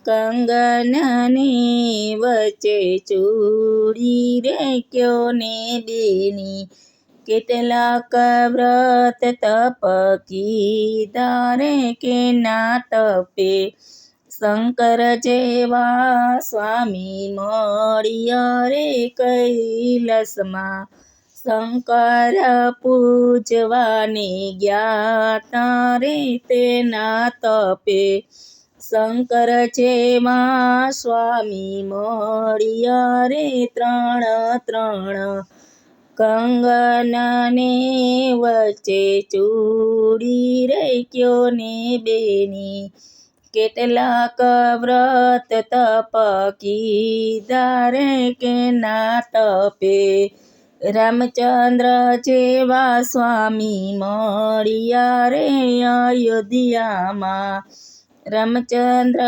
કંગનની વચ્ચે ચૂડી રે ક્યો ને બેની, કેટલાક વ્રત તપ કીધા રે કે ના તપે, શંકર જેવા સ્વામી મળ્યા રે કૈલાસમાં, શંકર પૂજવાને જ્ઞાતા રે તેના તપે, શંકર જેવા સ્વામી મળ્યા રે ત્રણ કંગનને વચ્ચે ચૂડી રે ક્યો ને બેની, કેટલાક વ્રત તપ કીધા રે કે ના તપે, રામચંદ્ર જેવા સ્વામી મળ્યા રે અયોધ્યામાં, રામચંદ્ર